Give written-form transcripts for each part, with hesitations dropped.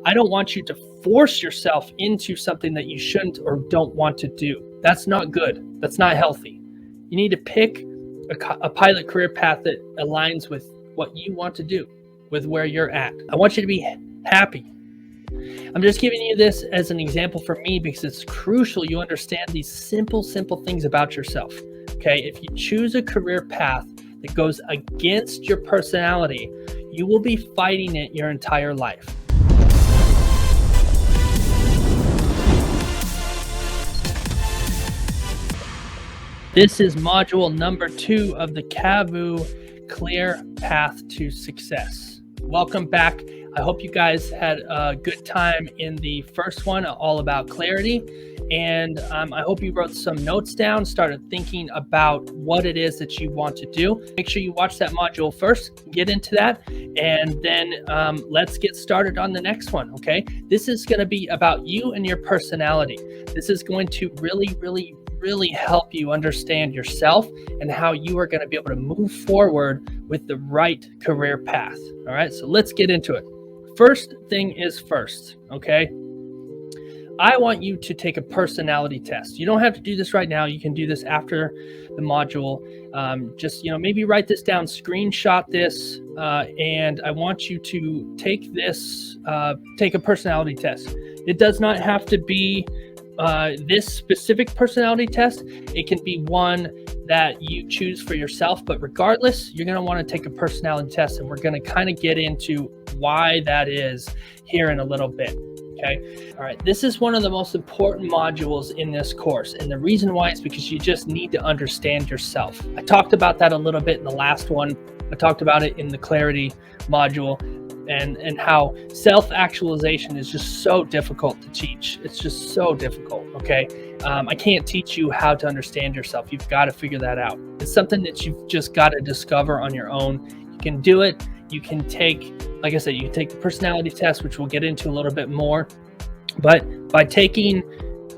I don't want you to force yourself into something that you shouldn't or don't want to do. That's not good. That's not healthy. You need to pick a pilot career path that aligns with what you want to do, with where you're at. I want you to be happy. I'm just giving you this as an example for me because it's crucial you understand these simple things about yourself. Okay, if you choose a career path that goes against your personality, you will be fighting it your entire life. This is module number 2 of the CAVU Clear Path to Success. Welcome back. I hope you guys had a good time in the first one, all about clarity. And I hope you wrote some notes down, started thinking about what it is that you want to do. Make sure you watch that module first, get into that, and then let's get started on the next one, okay? This is going to be about you and your personality. This is going to really help you understand yourself and how you are going to be able to move forward with the right career path. All right, so let's get into it. First thing is first, okay? I want you to take a personality test. You don't have to do this right now. You can do this after the module. Just, maybe write this down, screenshot this, and I want you to take this, take a personality test. It does not have to be this specific personality test. It can be one that you choose for yourself, but regardless, you're going to want to take a personality test, and we're going to kind of get into why that is here in a little bit. Okay. All right. This is one of the most important modules in this course. And the reason why is because you just need to understand yourself. I talked about that a little bit in the last one. I talked about it in the clarity module and how self-actualization is just so difficult to teach. It's just so difficult. Okay. I can't teach you how to understand yourself. You've got to figure that out. It's something that you've just got to discover on your own. You can do it. You can take, like I said, you can take the personality test, which we'll get into a little bit more. But by taking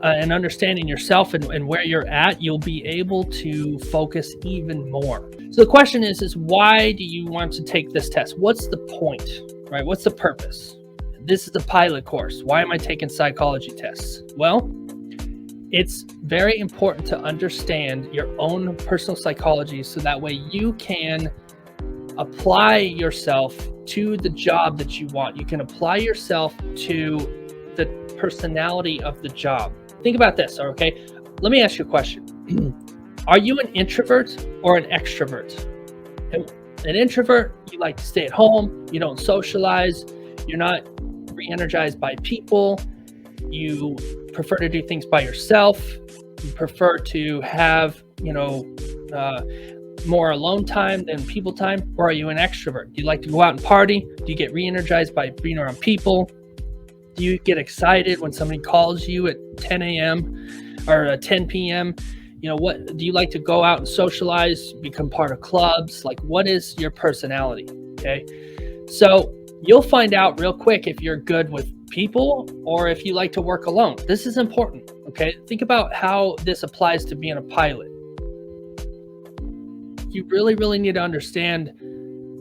and understanding yourself and where you're at, you'll be able to focus even more. So the question is why do you want to take this test? What's the point, right? What's the purpose? This is the pilot course. Why am I taking psychology tests? Well, it's very important to understand your own personal psychology so that way you can apply yourself to the job that you want. You can apply yourself to the personality of the job. Think about this, okay? Let me ask you a question. Are you an introvert or an extrovert? An introvert, you like to stay at home, you don't socialize, you're not re-energized by people, you prefer to do things by yourself, you prefer to have, more alone time than people time, or are you an extrovert? Do you like to go out and party? Do you get re-energized by being around people? Do you get excited when somebody calls you at 10 a.m. or 10 p.m.? What do you like to go out and socialize, become part of clubs? Like, what is your personality? Okay. So you'll find out real quick if you're good with people or if you like to work alone. This is important. Okay. Think about how this applies to being a pilot. You really need to understand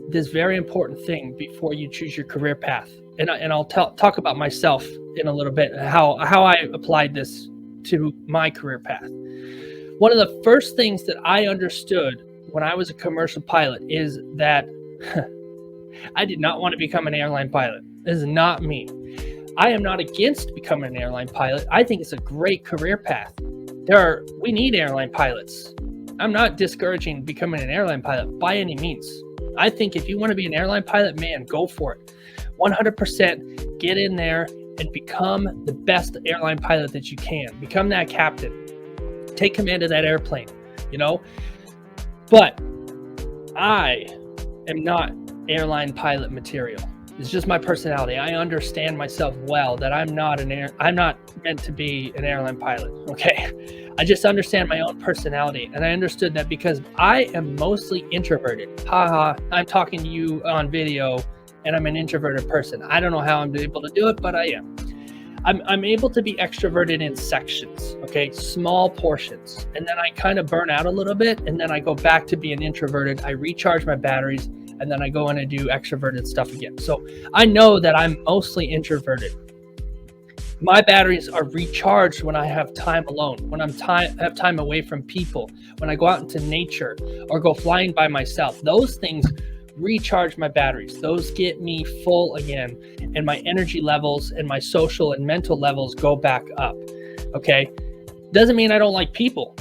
this very important thing before you choose your career path. And I'll talk about myself in a little bit, how I applied this to my career path. One of the first things that I understood when I was a commercial pilot is that I did not want to become an airline pilot. This is not me. I am not against becoming an airline pilot. I think it's a great career path. We need airline pilots. I'm not discouraging becoming an airline pilot by any means. I think if you want to be an airline pilot, man, go for it. 100% get in there and become the best airline pilot that you can. Become that captain. Take command of that airplane, But I am not airline pilot material. It's just my personality. I understand myself well that I'm not meant to be an airline pilot, okay? I just understand my own personality, and I understood that because I am mostly introverted. I'm talking to you on video, and I'm an introverted person. I don't know how I'm able to do it, but I am. I'm able to be extroverted in sections, okay? Small portions. And then I kind of burn out a little bit, and then I go back to being introverted. I recharge my batteries. and then I go in and do extroverted stuff again. So I know that I'm mostly introverted. My batteries are recharged when I have time alone, when have time away from people, when I go out into nature or go flying by myself. Those things recharge my batteries. Those get me full again, and my energy levels and my social and mental levels go back up. Okay? Doesn't mean I don't like people.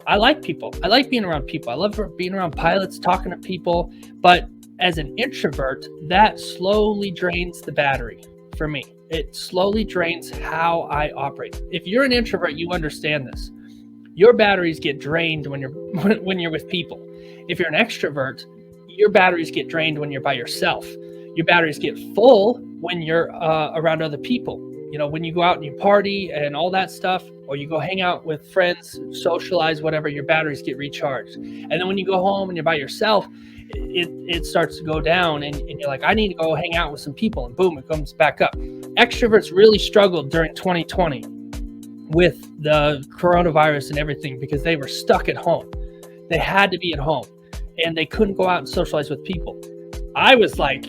I like people. I like being around people. I love being around pilots, talking to people. But as an introvert, that slowly drains the battery for me. It slowly drains how I operate. If you're an introvert, you understand this. Your batteries get drained when you're with people. If you're an extrovert, your batteries get drained when you're by yourself. Your batteries get full when you're around other people. You know, when you go out and you party and all that stuff, or you go hang out with friends, socialize, whatever, your batteries get recharged. And then when you go home and you're by yourself, it starts to go down, and you're like, I need to go hang out with some people, and boom, it comes back up. Extroverts really struggled during 2020 with the coronavirus and everything because they were stuck at home. They had to be at home, and they couldn't go out and socialize with people. I was like,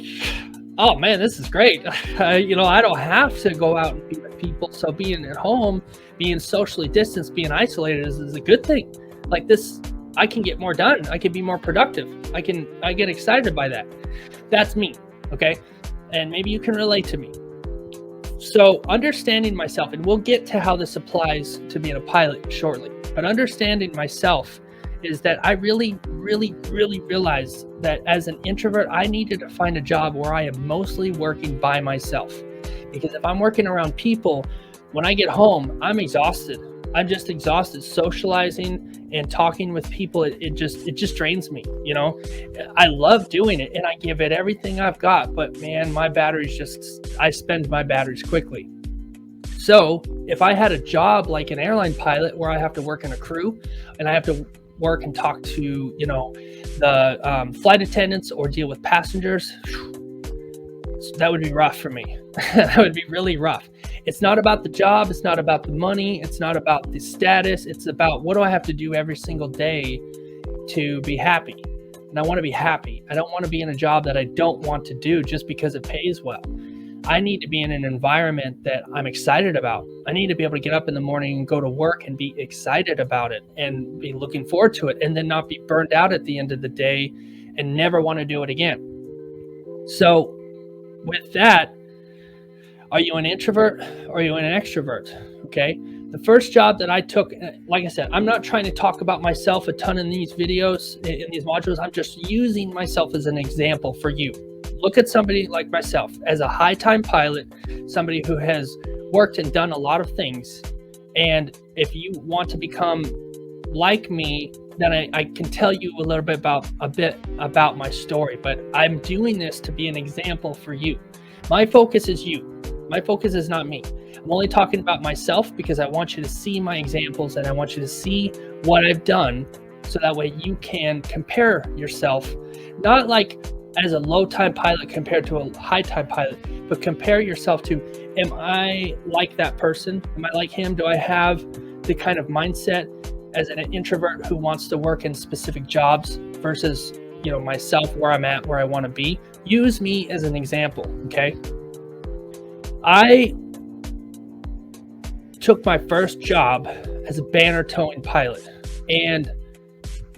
oh man, this is great. I don't have to go out and be with people. So being at home, being socially distanced, being isolated is a good thing. Like this, I can get more done. I can be more productive. I get excited by that. That's me. Okay. And maybe you can relate to me. So understanding myself, and we'll get to how this applies to being a pilot shortly, but understanding myself is that I really, really, really realized that as an introvert, I needed to find a job where I am mostly working by myself. Because if I'm working around people, when I get home, I'm exhausted. I'm just exhausted. Socializing and talking with people, it just drains me. You know, I love doing it and I give it everything I've got, but man, I spend my batteries quickly. So if I had a job like an airline pilot where I have to work in a crew and I have to work and talk to, the flight attendants or deal with passengers, that would be rough for me. That would be really rough. It's not about the job. It's not about the money. It's not about the status. It's about what do I have to do every single day to be happy? And I want to be happy. I don't want to be in a job that I don't want to do just because it pays well. I need to be in an environment that I'm excited about. I need to be able to get up in the morning and go to work and be excited about it and be looking forward to it, and then not be burned out at the end of the day and never want to do it again. So with that, are you an introvert or are you an extrovert? Okay. The first job that I took, like I said, I'm not trying to talk about myself a ton in these videos, in these modules. I'm just using myself as an example for you. Look at somebody like myself as a high-time pilot, somebody who has worked and done a lot of things. And if you want to become like me, then I can tell you a little bit about my story. But I'm doing this to be an example for you. My focus is you. My focus is not me. I'm only talking about myself because I want you to see my examples and I want you to see what I've done so that way you can compare yourself, not like as a low-time pilot compared to a high-time pilot, but compare yourself to, am I like that person? Am I like him? Do I have the kind of mindset as an introvert who wants to work in specific jobs versus, myself, where I'm at, where I want to be? Use me as an example, okay? I took my first job as a banner towing pilot, and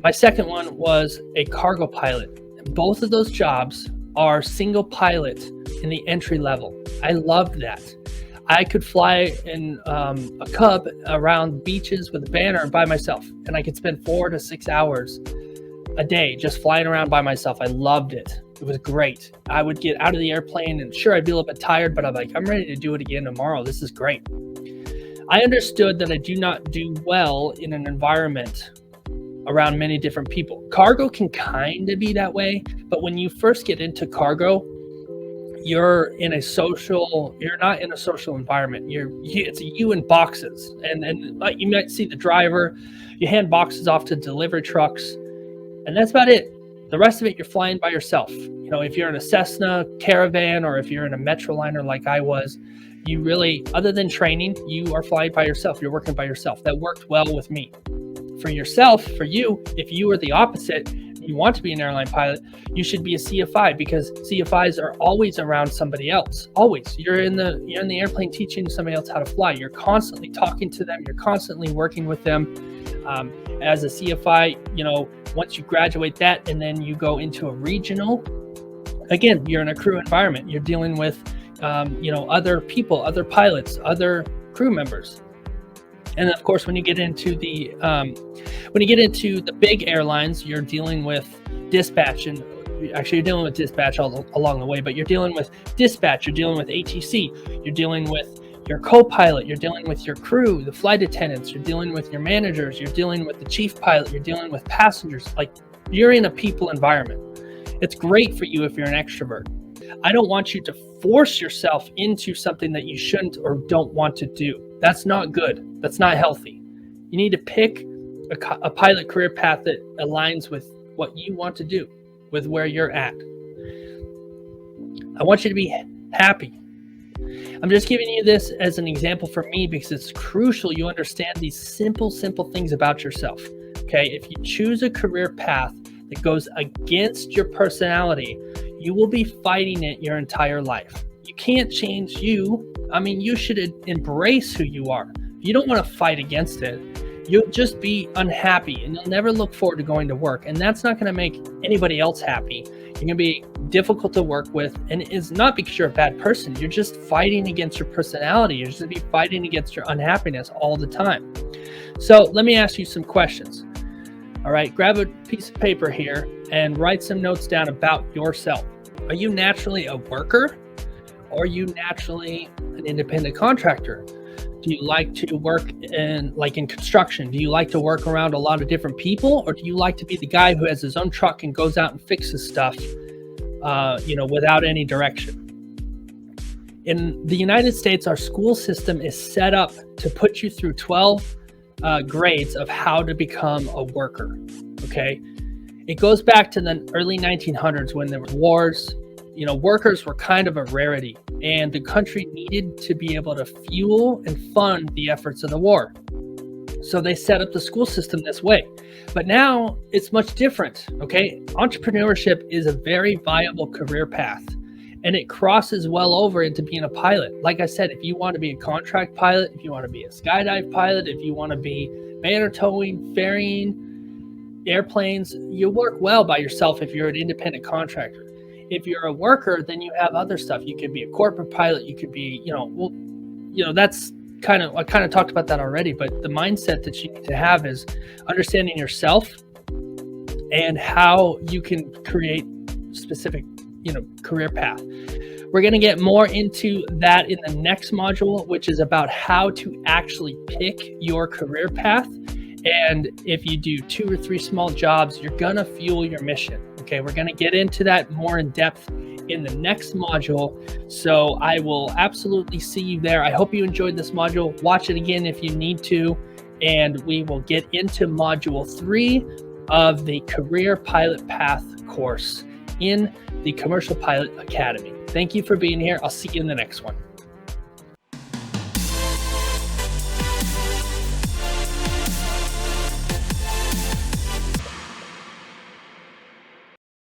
my second one was a cargo pilot. Both of those jobs are single pilot in the entry level. I loved that. I could fly in a Cub around beaches with a banner by myself, and I could spend 4 to 6 hours a day just flying around by myself. I loved it. It was great. I would get out of the airplane and sure, I'd be a little bit tired, but I'm like, I'm ready to do it again tomorrow. This is great. I understood that I do not do well in an environment around many different people. Cargo can kind of be that way, but when you first get into cargo, you're not in a social environment. It's you in boxes, and like you might see the driver, you hand boxes off to delivery trucks, and that's about it. The rest of it, you're flying by yourself. If you're in a Cessna Caravan or if you're in a Metroliner like I was, you really, other than training, you are flying by yourself. You're working by yourself. That worked well with me. For yourself, for you, if you were the opposite, you want to be an airline pilot, you should be a CFI, because CFIs are always around somebody else. Always. You're in the airplane teaching somebody else how to fly. You're constantly talking to them. You're constantly working with them. As a CFI, once you graduate that and then you go into a regional, again, you're in a crew environment. You're dealing with, other people, other pilots, other crew members. And of course, when you get into the big airlines, you're dealing with dispatch, and actually you're dealing with dispatch all along the way, but you're dealing with dispatch, you're dealing with ATC, you're dealing with your co-pilot, you're dealing with your crew, the flight attendants, you're dealing with your managers, you're dealing with the chief pilot, you're dealing with passengers. Like, you're in a people environment. It's great for you if you're an extrovert. I don't want you to force yourself into something that you shouldn't or don't want to do. That's not good. That's not healthy. You need to pick a pilot career path that aligns with what you want to do, with where you're at. I want you to be happy. I'm just giving you this as an example for me because it's crucial you understand these simple things about yourself. Okay, if you choose a career path that goes against your personality, you will be fighting it your entire life. You can't change you. I mean, you should embrace who you are. You don't want to fight against it. You'll just be unhappy and you'll never look forward to going to work. And that's not going to make anybody else happy. You're going to be difficult to work with. And it's not because you're a bad person. You're just fighting against your personality. You're just going to be fighting against your unhappiness all the time. So let me ask you some questions. All right, grab a piece of paper here and write some notes down about yourself. Are you naturally a worker? Or are you naturally an independent contractor? Do you like to work in construction? Do you like to work around a lot of different people? Or do you like to be the guy who has his own truck and goes out and fixes stuff, without any direction? In the United States, our school system is set up to put you through 12 grades of how to become a worker, okay? It goes back to the early 1900s when there were wars. Workers were kind of a rarity, and the country needed to be able to fuel and fund the efforts of the war. So they set up the school system this way. But now it's much different, okay? Entrepreneurship is a very viable career path, and it crosses well over into being a pilot. Like I said, if you want to be a contract pilot, if you want to be a skydive pilot, if you want to be banner towing, ferrying, airplanes, you work well by yourself if you're an independent contractor. If you're a worker, then you have other stuff. You could be a corporate pilot. You could be, that's I kind of talked about that already, but the mindset that you need to have is understanding yourself and how you can create specific, career path. We're going to get more into that in the next module, which is about how to actually pick your career path. And if you do 2 or 3 small jobs, you're going to fuel your mission. Okay, we're going to get into that more in depth in the next module. So I will absolutely see you there. I hope you enjoyed this module. Watch it again if you need to. And we will get into module 3 of the Career Pilot Path course in the Commercial Pilot Academy. Thank you for being here. I'll see you in the next one.